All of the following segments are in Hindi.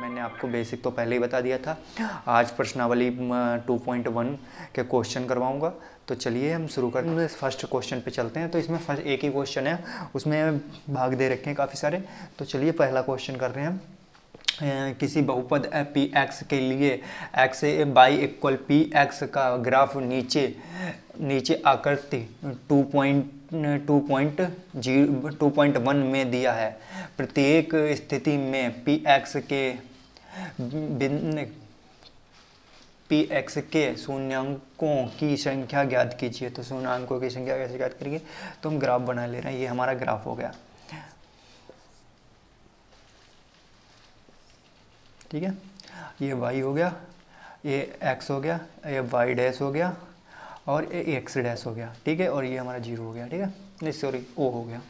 मैंने आपको बेसिक तो पहले ही बता दिया था। आज प्रश्नावली 2.1 के क्वेश्चन करवाऊंगा। तो चलिए हम शुरू करते हैं, फर्स्ट क्वेश्चन पे चलते हैं। तो इसमें फर्स्ट एक ही क्वेश्चन है, उसमें भाग दे रखे हैं काफ़ी सारे। तो चलिए पहला क्वेश्चन कर रहे हैं हम। किसी बहुपद पी एक्स के लिए x by equal P x का ग्राफ नीचे आकृति 2.1 में दिया है। प्रत्येक स्थिति में पी एक्स के शून्यांकों की संख्या ज्ञात कीजिए। तो शून्यांकों की संख्या कैसे ज्ञात करेंगे, तो हम ग्राफ बना ले रहे हैं। ये हमारा ग्राफ हो गया, ठीक है। ये y हो गया, ये x हो गया, ये y डैश हो गया और ये x डैश हो गया, ठीक है। और ये हमारा 0 हो गया, ठीक है, नहीं सॉरी o हो गया।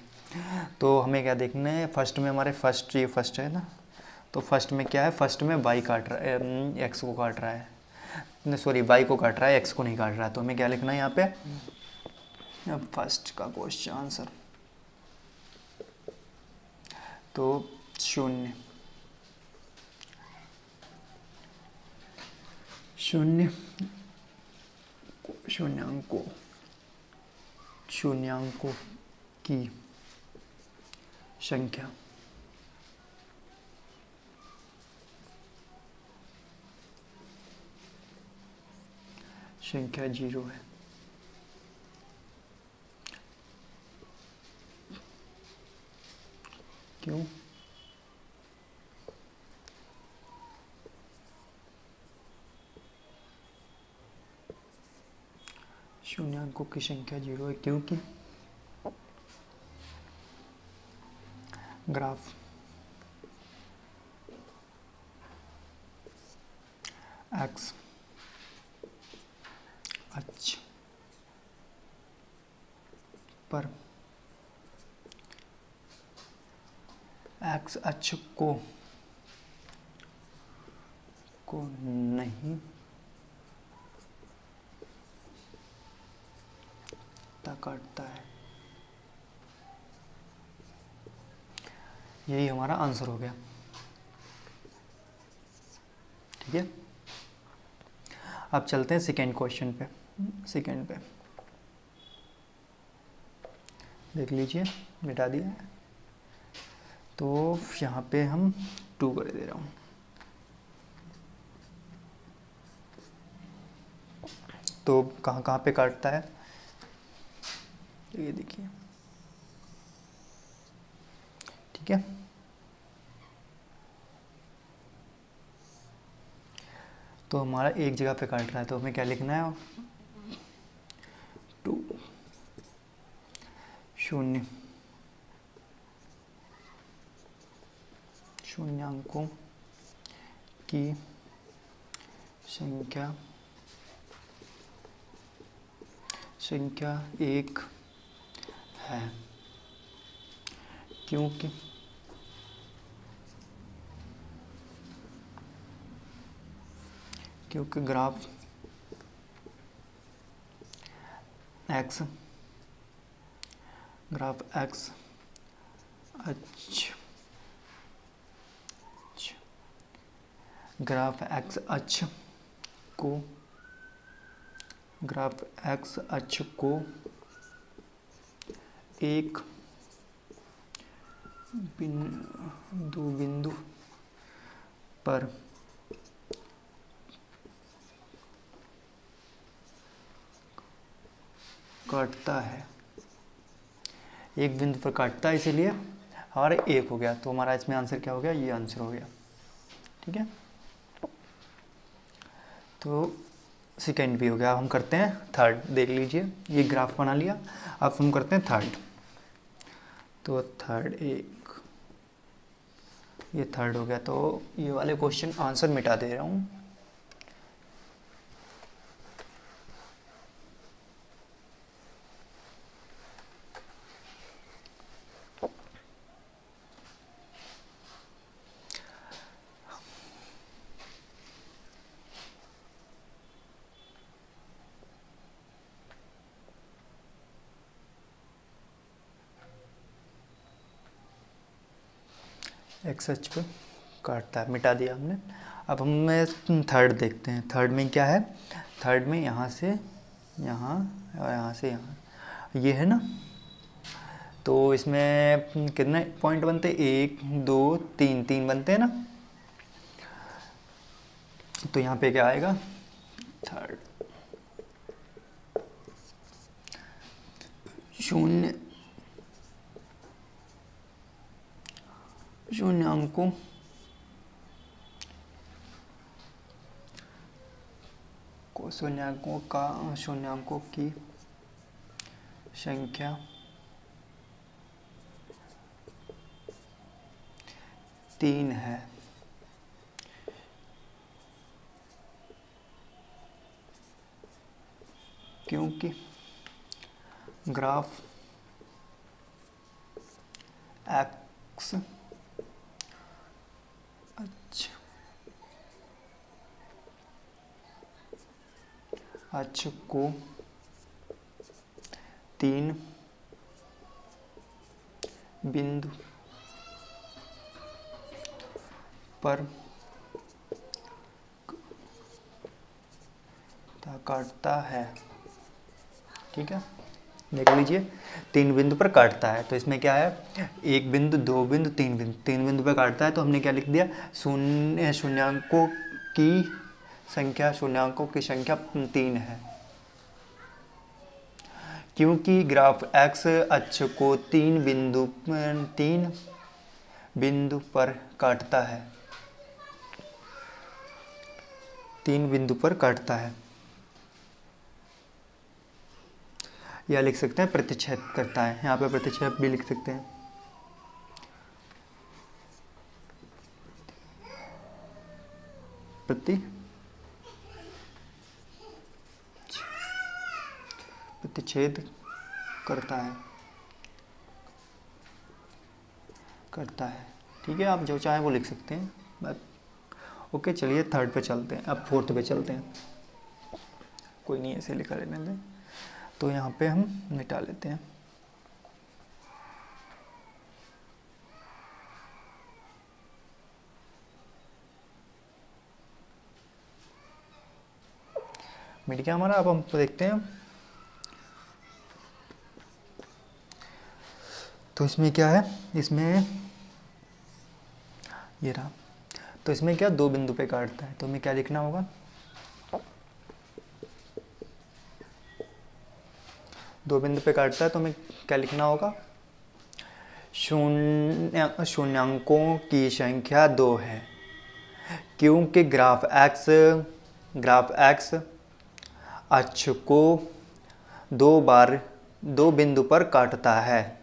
तो हमें क्या देखना है, फर्स्ट में हमारे ये फर्स्ट है ना, तो फर्स्ट में क्या है, फर्स्ट में y काट रहा है, x को काट रहा है, नहीं सॉरी y को काट रहा है, x को नहीं काट रहा है। तो हमें क्या लिखना है यहाँ पे, अब फर्स्ट का क्वेश्चन आंसर, तो शून्यांकों की संख्या संख्या 0 है। क्यों? शून्यांकों की संख्या 0 है क्योंकि ग्राफ एक्स अक्ष पर एक्स अक्ष को नहीं काटता है। यही हमारा आंसर हो गया, ठीक है। अब चलते हैं सेकेंड क्वेश्चन पे। सेकेंड पे देख लीजिए, मिटा दिया है। तो यहाँ पे हम 2 कर दे रहा हूँ। तो कहाँ पे काटता है, ये देखिए, ठीक है। तो हमारा एक जगह पे काट रहा है, तो हमें क्या लिखना है, 2 शून्यांकों की संख्या 1 है क्योंकि ग्राफ एक्स अक्ष को एक बिंदु पर काटता है, एक बिंदु पर काटता है, इसीलिए हमारा 1 हो गया। तो हमारा इसमें आंसर क्या हो गया, ये आंसर हो गया, ठीक है। तो सेकेंड भी हो गया। हम करते हैं थर्ड, देख लीजिए, ये ग्राफ बना लिया। अब हम करते हैं थर्ड। तो थर्ड ये थर्ड हो गया। तो ये वाले क्वेश्चन आंसर मिटा दे रहा हूँ। एक्स अक्ष पे काटता है, मिटा दिया हमने। अब हम थर्ड देखते हैं। थर्ड में क्या है? थर्ड में यहाँ से यहाँ और यहाँ से यहाँ, ये है ना। तो इसमें कितने पॉइंट बनते हैं? 1 2 3, 3 बनते हैं ना। तो यहाँ पे क्या आएगा? थर्ड शून्यांकों शून्यांकों की संख्या 3 है, क्योंकि ग्राफ एक्स अक्ष को 3 बिंदु पर काटता है। ठीक है, देख लीजिए, 3 बिंदु पर काटता है। तो इसमें क्या है? 1 बिंदु, 2 बिंदु, 3 बिंदु, 3 बिंदु पर काटता है। तो हमने क्या लिख दिया? शून्यांकों की संख्या 3 है, क्योंकि ग्राफ एक्स अक्ष को 3 बिंदु पर काटता है। 3 बिंदु पर काटता है, या लिख सकते हैं प्रतिच्छेद करता है। यहाँ पे प्रतिच्छेद भी लिख सकते हैं। प्रतिच्छेद करता है। ठीक है, आप जो चाहें वो लिख सकते हैं। बस ओके, चलिए थर्ड पे चलते हैं। अब फोर्थ पे चलते हैं। कोई नहीं, ऐसे लिखा रहने दें। तो यहाँ पे हम मिटा लेते हैं। मिट गया हमारा। अब हम तो देखते हैं। तो इसमें क्या है? इसमें ये रहा। तो इसमें क्या 2 बिंदु पे काटता है। तो हमें क्या लिखना होगा? 2 बिंदु पे काटता है तो हमें क्या लिखना होगा? शून्यांकों की संख्या 2 है, क्योंकि ग्राफ एक्स अक्ष को 2 बिंदु पर काटता है।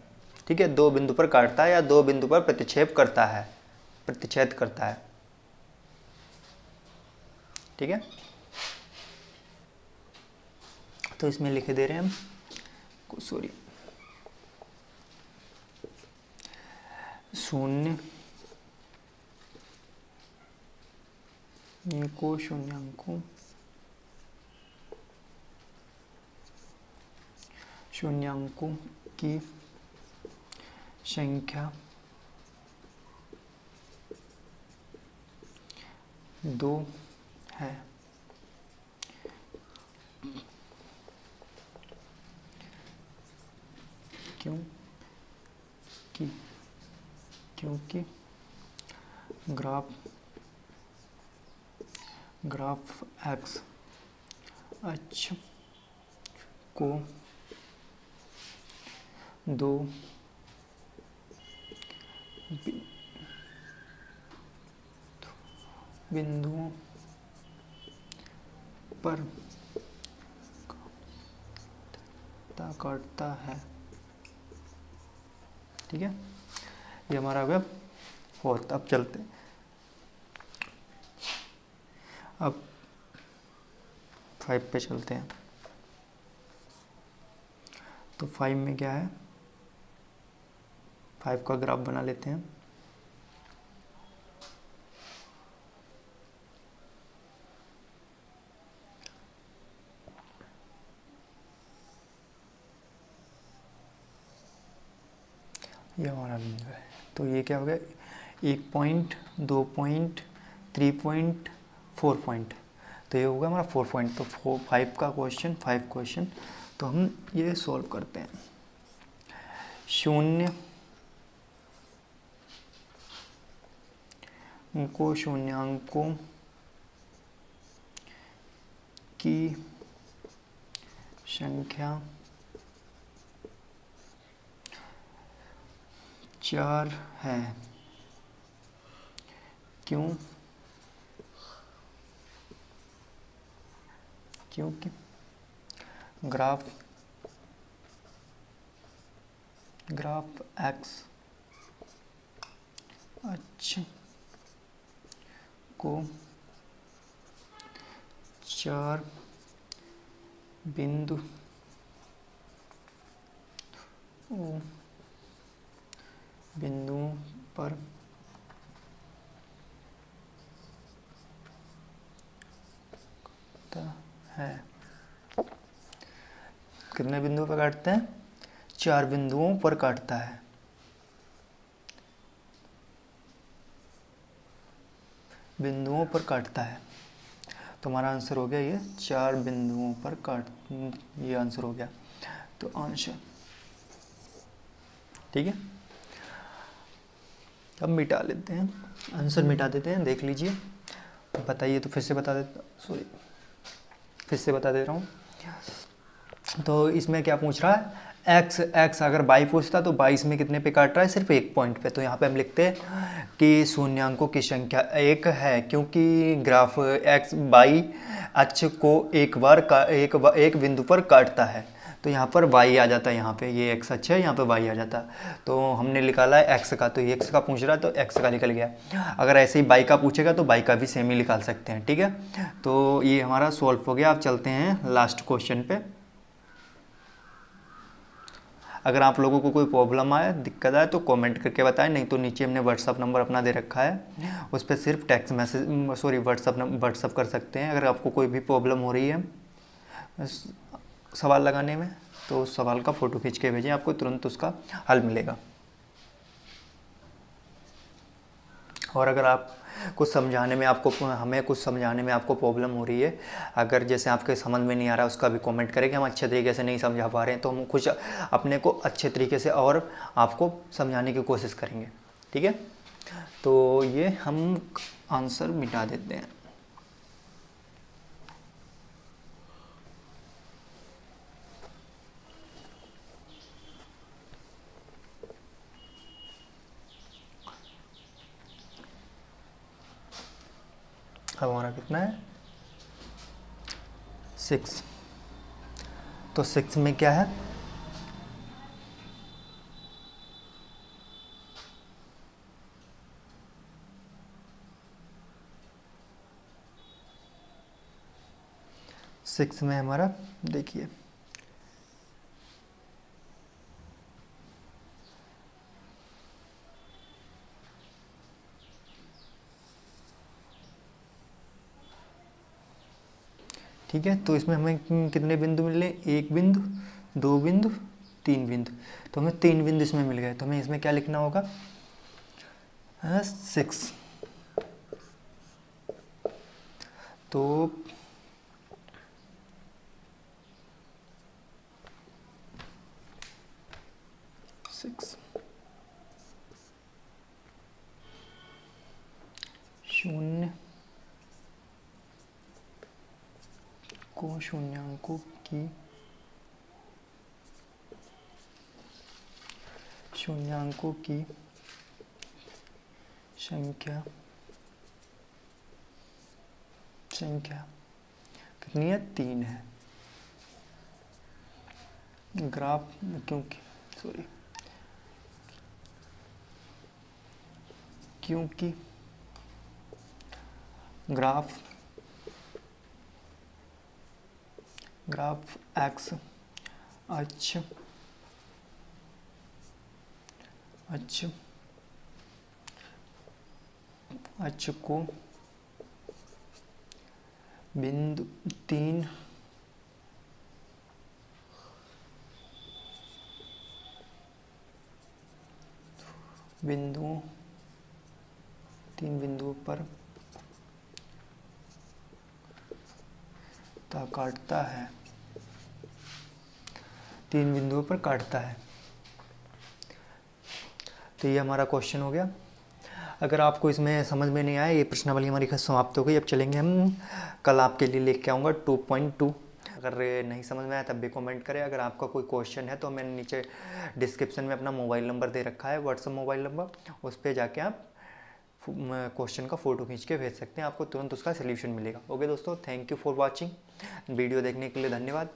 ठीक है, 2 बिंदु पर काटता है या 2 बिंदु पर प्रतिच्छेद करता है। ठीक है, तो इसमें लिख दे रहे हैं हम, सॉरी, शून्यांकों की संख्या 2 है, क्योंकि ग्राफ एक्स अक्ष को 2 बिंदुओं पर काटता है। ठीक है, ये हमारा हो गया फोर्थ। अब चलते हैं। अब 5 पे चलते हैं। तो 5 में क्या है? 5 का ग्राफ बना लेते हैं। ये हमारा बिंदु है। तो ये क्या हो गया? 1 पॉइंट, 2 पॉइंट, 3 पॉइंट, 4 पॉइंट। तो ये होगा हमारा 4 पॉइंट। तो 5 का क्वेश्चन, 5 क्वेश्चन तो हम ये सॉल्व करते हैं। शून्य अंकों, शून्यांकों की संख्या 4 है, क्यों? क्योंकि ग्राफ एक्स अक्ष को 4 बिंदुओं पर काटता है। कितने बिंदुओं पर काटते हैं? 4 बिंदुओं पर काटता है। बिंदुओं पर काटता है, तो हमारा आंसर हो गया ये 4 बिंदुओं पर काट, ये आंसर हो गया। तो आंसर ठीक है। अब मिटा लेते हैं, आंसर मिटा देते हैं, देख लीजिए, बताइए। तो फिर से बता देता, सॉरी फिर से बता दे रहा हूँ। तो इसमें क्या पूछ रहा है? एक्स अगर 22 पूछता तो 22 में कितने पे काट रहा है? सिर्फ 1 पॉइंट पे। तो यहाँ पे हम लिखते हैं कि शून्यांकों की संख्या 1 है, क्योंकि ग्राफ एक्स बाई अक्ष को एक बिंदु पर काटता है। तो यहाँ पर y आ जाता है, यहाँ पे ये x अक्ष है, यहाँ पे y आ जाता है। तो हमने निकाला है x का, तो ये x का पूछ रहा है तो x का निकल गया। अगर ऐसे ही y का पूछेगा तो y का भी सेम ही निकाल सकते हैं, ठीक है। तो ये हमारा सॉल्व हो गया। अब चलते हैं लास्ट क्वेश्चन पे। अगर आप लोगों को कोई प्रॉब्लम आए, दिक्कत आए तो कमेंट करके बताएं, नहीं तो नीचे हमने व्हाट्सअप नंबर अपना दे रखा है, उस पर सिर्फ टेक्स्ट मैसेज व्हाट्सअप कर सकते हैं। अगर आपको कोई भी प्रॉब्लम हो रही है सवाल लगाने में, तो उस सवाल का फ़ोटो खींच के भेजें, आपको तुरंत उसका हल मिलेगा। और अगर आप हमें कुछ समझाने में आपको प्रॉब्लम हो रही है, अगर जैसे आपके समझ में नहीं आ रहा, उसका भी कमेंट करें कि हम अच्छे तरीके से नहीं समझा पा रहे हैं, तो हम कुछ अपने को अच्छे तरीके से और आपको समझाने की कोशिश करेंगे, ठीक है। तो ये हम आंसर मिटा देते हैं। अब हमारा कितना है? 6। तो 6 में क्या है? सिक्स में हमारा देखिए ठीक है। तो इसमें हमें कितने बिंदु मिले? 1 बिंदु, 2 बिंदु, 3 बिंदु। तो हमें 3 बिंदु इसमें मिल गए। तो हमें इसमें क्या लिखना होगा? 6। तो 6 शून्य को शून्यांकों की संख्या कितनी है? 3 है। ग्राफ क्योंकि ग्राफ एक्स अक्ष को बिंदु 3 बिंदुओं 3 बिंदुओं पर काटता है, 3 बिंदुओं पर काटता है। तो ये हमारा क्वेश्चन हो गया। अगर आपको इसमें समझ में नहीं आया, ये प्रश्नावली हमारी समाप्त हो गई। अब चलेंगे हम, कल आपके लिए लेके आऊँगा 2.2। अगर नहीं समझ में आया तब भी कमेंट करें। अगर आपका कोई क्वेश्चन है तो मैंने नीचे डिस्क्रिप्शन में अपना मोबाइल नंबर दे रखा है, व्हाट्सअप मोबाइल नंबर, उस पर जाके आप क्वेश्चन का फ़ोटो खींच के भेज सकते हैं, आपको तुरंत उसका सलूशन मिलेगा। ओके दोस्तों, thank you for watching. Video देखने के लिए धन्यवाद।